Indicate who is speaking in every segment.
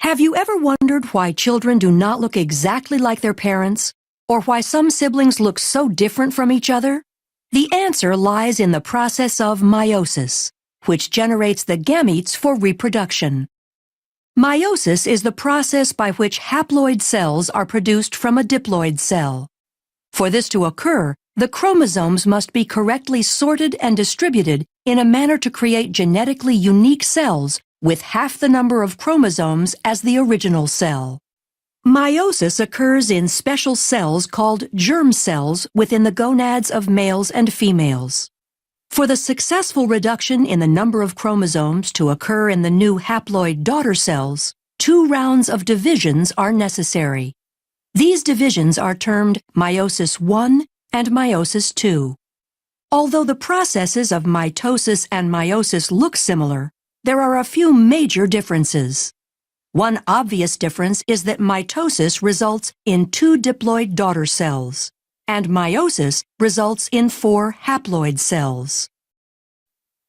Speaker 1: Have you ever wondered why children do not look exactly like their parents, or why some siblings look so different from each other? The answer lies in the process of meiosis, which generates the gametes for reproduction. Meiosis is the process by which haploid cells are produced from a diploid cell. For this to occur, the chromosomes must be correctly sorted and distributed in a manner to create genetically unique cells with half the number of chromosomes as the original cell. Meiosis occurs in special cells called germ cells within the gonads of males and females. For the successful reduction in the number of chromosomes to occur in the new haploid daughter cells, 2 rounds of divisions are necessary. These divisions are termed meiosis I and meiosis II. Although the processes of mitosis and meiosis look similar, there are a few major differences. One obvious difference is that mitosis results in 2 diploid daughter cells, and meiosis results in 4 haploid cells.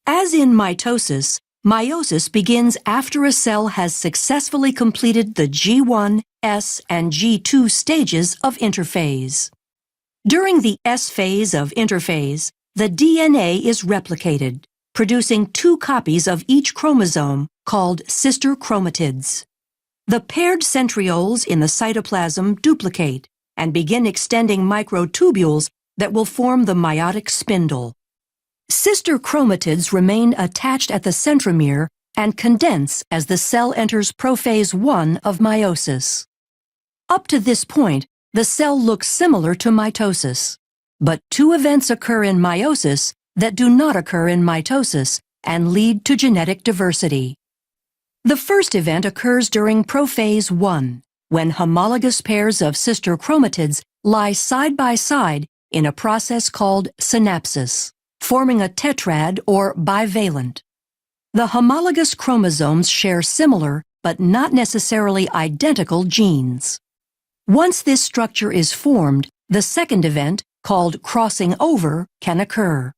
Speaker 1: As in mitosis, meiosis begins after a cell has successfully completed the G1, S, and G2 stages of interphase. During the S phase of interphase, the DNA is replicated, producing 2 copies of each chromosome called sister chromatids. The paired centrioles in the cytoplasm duplicate and begin extending microtubules that will form the meiotic spindle. Sister chromatids remain attached at the centromere and condense as the cell enters prophase I of meiosis. Up to this point, the cell looks similar to mitosis, but 2 events occur in meiosis that do not occur in mitosis and lead to genetic diversity. The first event occurs during prophase I, when homologous pairs of sister chromatids lie side by side in a process called synapsis, forming a tetrad or bivalent. The homologous chromosomes share similar, but not necessarily identical genes. Once this structure is formed, the second event, called crossing over, can occur.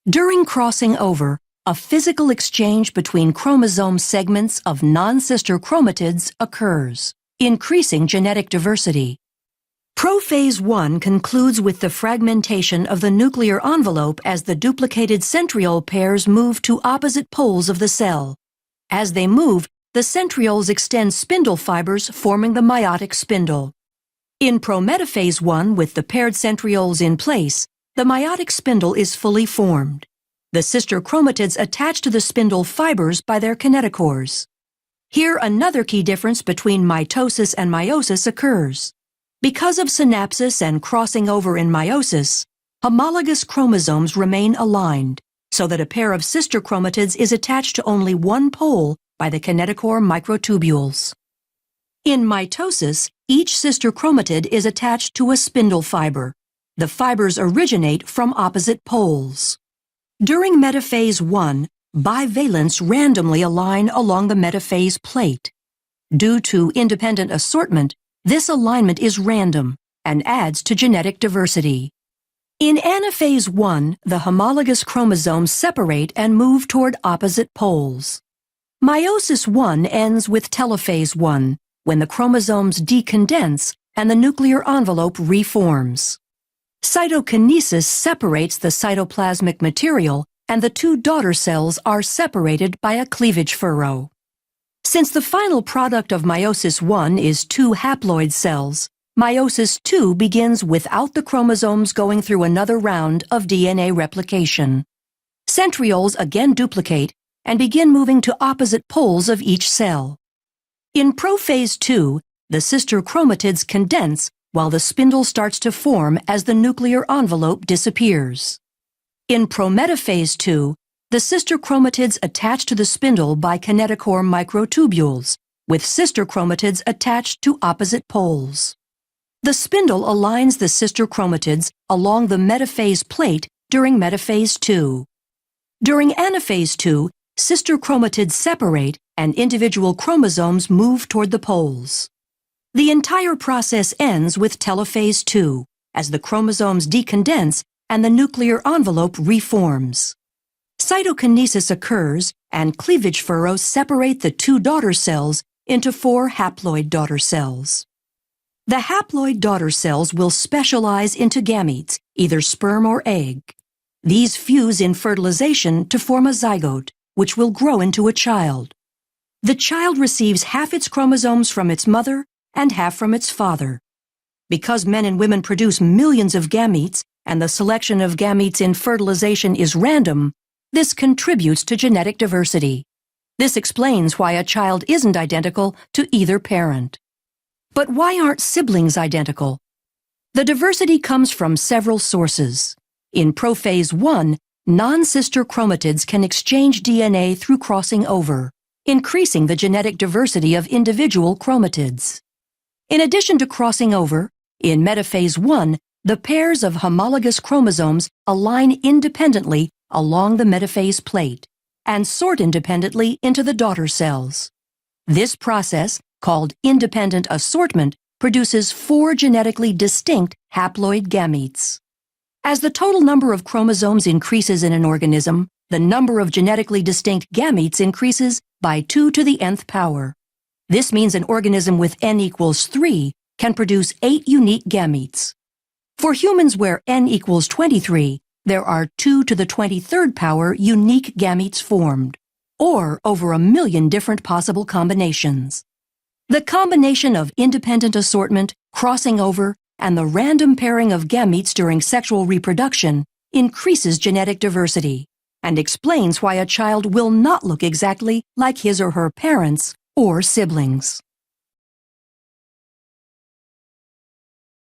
Speaker 1: During crossing over, a physical exchange between chromosome segments of non-sister chromatids occurs, increasing genetic diversity. Prophase I concludes with the fragmentation of the nuclear envelope as the duplicated centriole pairs move to opposite poles of the cell. As they move, the centrioles extend spindle fibers forming the meiotic spindle. In prometaphase I, with the paired centrioles in place, the meiotic spindle is fully formed. The sister chromatids attach to the spindle fibers by their kinetochores. Here, another key difference between mitosis and meiosis occurs. Because of synapsis and crossing over in meiosis, homologous chromosomes remain aligned, so that a pair of sister chromatids is attached to only one pole by the kinetochore microtubules. In mitosis, each sister chromatid is attached to a spindle fiber. The fibers originate from opposite poles. During metaphase I, bivalents randomly align along the metaphase plate. Due to independent assortment, this alignment is random and adds to genetic diversity. In anaphase I, the homologous chromosomes separate and move toward opposite poles. Meiosis I ends with telophase I, when the chromosomes decondense and the nuclear envelope reforms. Cytokinesis separates the cytoplasmic material, and the 2 daughter cells are separated by a cleavage furrow. Since the final product of meiosis I is 2 haploid cells, meiosis II begins without the chromosomes going through another round of DNA replication. Centrioles again duplicate and begin moving to opposite poles of each cell. In prophase II, the sister chromatids condense while the spindle starts to form as the nuclear envelope disappears. In prometaphase II, the sister chromatids attach to the spindle by kinetochore microtubules, with sister chromatids attached to opposite poles. The spindle aligns the sister chromatids along the metaphase plate during metaphase II. During anaphase II, sister chromatids separate and individual chromosomes move toward the poles. The entire process ends with telophase II, as the chromosomes decondense and the nuclear envelope reforms. Cytokinesis occurs, and cleavage furrows separate the 2 daughter cells into 4 haploid daughter cells. The haploid daughter cells will specialize into gametes, either sperm or egg. These fuse in fertilization to form a zygote, which will grow into a child. The child receives half its chromosomes from its mother and half from its father. Because men and women produce millions of gametes, and the selection of gametes in fertilization is random, this contributes to genetic diversity. This explains why a child isn't identical to either parent. But why aren't siblings identical? The diversity comes from several sources. In prophase 1, non-sister chromatids can exchange DNA through crossing over, increasing the genetic diversity of individual chromatids. In addition to crossing over, in metaphase 1, the pairs of homologous chromosomes align independently along the metaphase plate and sort independently into the daughter cells. This process, called independent assortment, produces 4 genetically distinct haploid gametes. As the total number of chromosomes increases in an organism, the number of genetically distinct gametes increases by 2 to the nth power. This means an organism with n equals 3 can produce 8 unique gametes. For humans where n equals 23, there are 2 to the 23rd power unique gametes formed, or over 1 million different possible combinations. The combination of independent assortment, crossing over, and the random pairing of gametes during sexual reproduction increases genetic diversity and explains why a child will not look exactly like his or her parents or siblings.